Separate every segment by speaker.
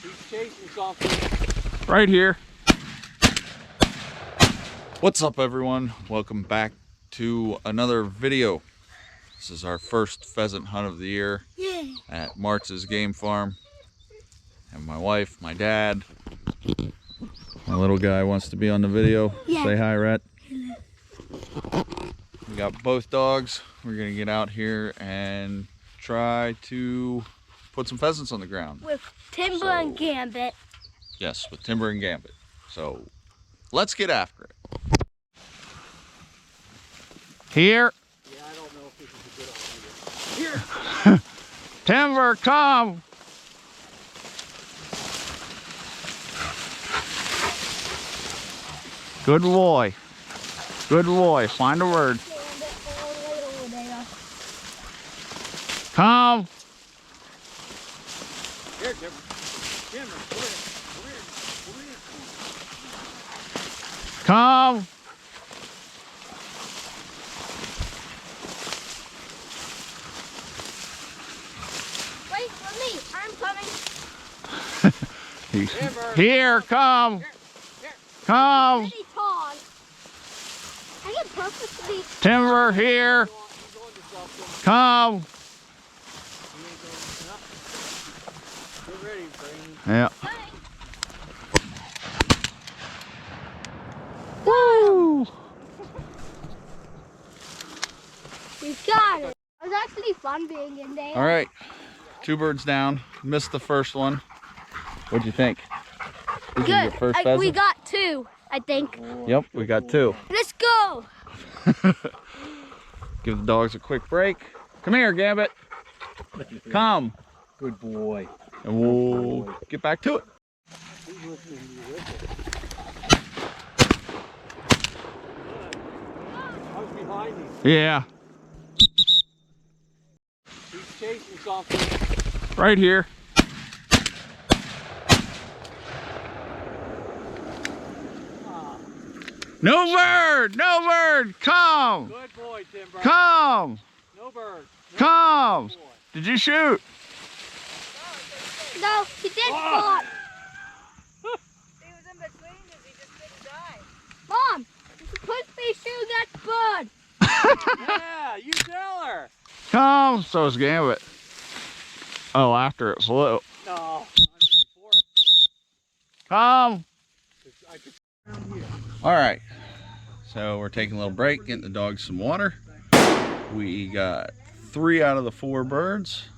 Speaker 1: He's chasing something.
Speaker 2: Right here. What's up, everyone? Welcome back to another video. This is our first pheasant hunt of the year at Martz's game farm. And my wife, my dad, my little guy wants to be on the video. Say hi, Rhett. We got both dogs. We're gonna get out here and try to put some pheasants on the ground.
Speaker 3: With Timber and Gambit.
Speaker 2: Yes, with Timber and Gambit. So let's get after it. Here.
Speaker 1: Yeah, I don't know if this is a good idea. Here.
Speaker 2: Timber, come. Good boy. Good boy. Find a word. Come.
Speaker 1: Here, Timber. Timber, come here. Come here. Come here.
Speaker 2: Come.
Speaker 3: Wait for me. I'm coming.
Speaker 1: Timber.
Speaker 2: Here, come.
Speaker 1: Here.
Speaker 2: Come.
Speaker 3: Pretty tall. I can perfectly.
Speaker 2: Timber, here.
Speaker 1: He's on to something.
Speaker 2: Come.
Speaker 1: He ain't going to. Get ready, Brandon.
Speaker 2: Yeah.
Speaker 3: Hey.
Speaker 2: Woo.
Speaker 3: We got it. It was actually fun being in there.
Speaker 2: All right. 2 birds down. Missed the first one. What'd you think? This is your
Speaker 3: Good.
Speaker 2: first
Speaker 3: We
Speaker 2: pheasant?
Speaker 3: got 2, I think.
Speaker 2: Yep, we got 2.
Speaker 3: Let's go.
Speaker 2: Give the dogs a quick break. Come here, Gambit. Come.
Speaker 1: Good boy.
Speaker 2: And we'll get back to it.
Speaker 1: He's listening to you whistle. I was behind him.
Speaker 2: Yeah,
Speaker 1: He's chasing something.
Speaker 2: right here. No bird! No bird! Come!
Speaker 1: Good boy, Timber.
Speaker 2: Come!
Speaker 1: No bird. No
Speaker 2: Come!
Speaker 1: bird. Good boy.
Speaker 2: Did you shoot?
Speaker 3: No, he did fall.
Speaker 4: He was in between because he just didn't die.
Speaker 3: Mom, you're supposed to be shooting that bird.
Speaker 1: Yeah, you tell her.
Speaker 2: Come! So is Gambit. Oh, after it flew.
Speaker 1: No, I mean before.
Speaker 2: Come!
Speaker 1: I could around here.
Speaker 2: All right. So we're taking a little break, getting the dogs some water. We got 3 out of the 4 birds.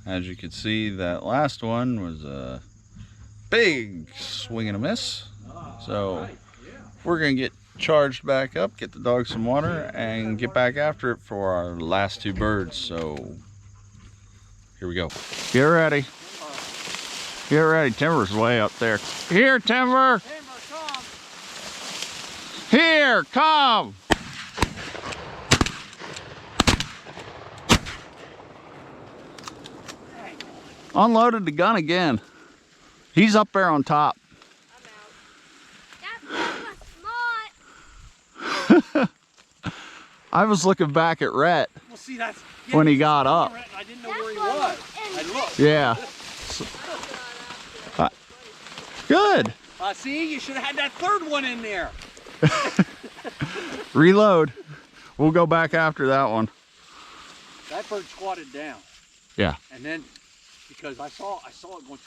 Speaker 2: As you can see, that last one was a big swing and a miss. So we're gonna get charged back up, get the dogs some water, and get back after it for our last 2 birds. So here we go. Get ready. Get ready. Timber's way up there. Here, Timber.
Speaker 1: Timber, come.
Speaker 2: Here, come. Unloaded the gun again. He's up there on top.
Speaker 3: That bird was smart.
Speaker 2: I was looking back at Rhett
Speaker 1: Well, see, that's
Speaker 2: when he got up.
Speaker 1: I didn't know
Speaker 3: That
Speaker 1: where he
Speaker 3: one
Speaker 1: was.
Speaker 3: was in
Speaker 1: I looked.
Speaker 2: Yeah. Good.
Speaker 1: See, you should have had that 3rd one in there.
Speaker 2: Reload. We'll go back after that one.
Speaker 1: That bird squatted down.
Speaker 2: Yeah.
Speaker 1: And then, because I saw it going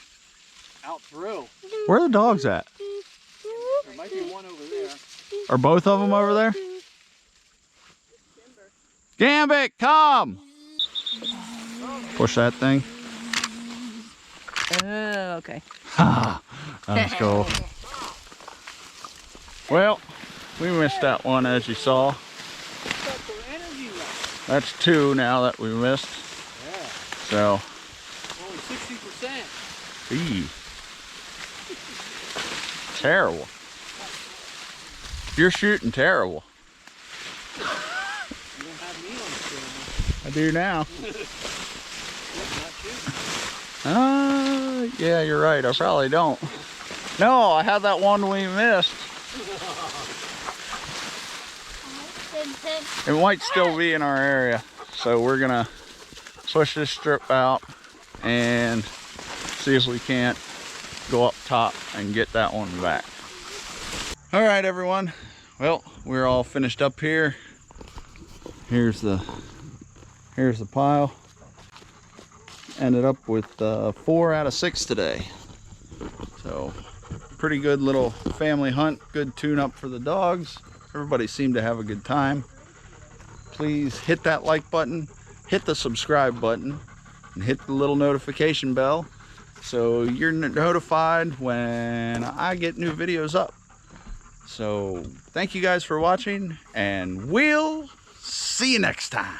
Speaker 1: out through.
Speaker 2: Where are the dogs at?
Speaker 1: There might be one over there.
Speaker 2: Are both of them over there? Gambit, come! Push that thing.
Speaker 4: Oh, okay.
Speaker 2: Ah, that was cool. Well, we missed that one, as you saw.
Speaker 1: Got their energy left.
Speaker 2: That's 2 now that we missed.
Speaker 1: Yeah.
Speaker 2: So,
Speaker 1: Only 60%.
Speaker 2: eee. Terrible. You're shooting terrible.
Speaker 1: You don't have me on the camera.
Speaker 2: I do now.
Speaker 1: Yep, not shooting.
Speaker 2: Yeah, you're right. I probably don't. No, I had that one we missed. It might still be in our area. So we're gonna push this strip out and see if we can't go up top and get that one back. All right, everyone. Well, we're all finished up here. Here's the pile. Ended up with 4 out of 6 today. So pretty good little family hunt, good tune up for the dogs. Everybody seemed to have a good time. Please hit that like button, hit the subscribe button, and hit the little notification bell so you're notified when I get new videos up. So thank you guys for watching, and we'll see you next time.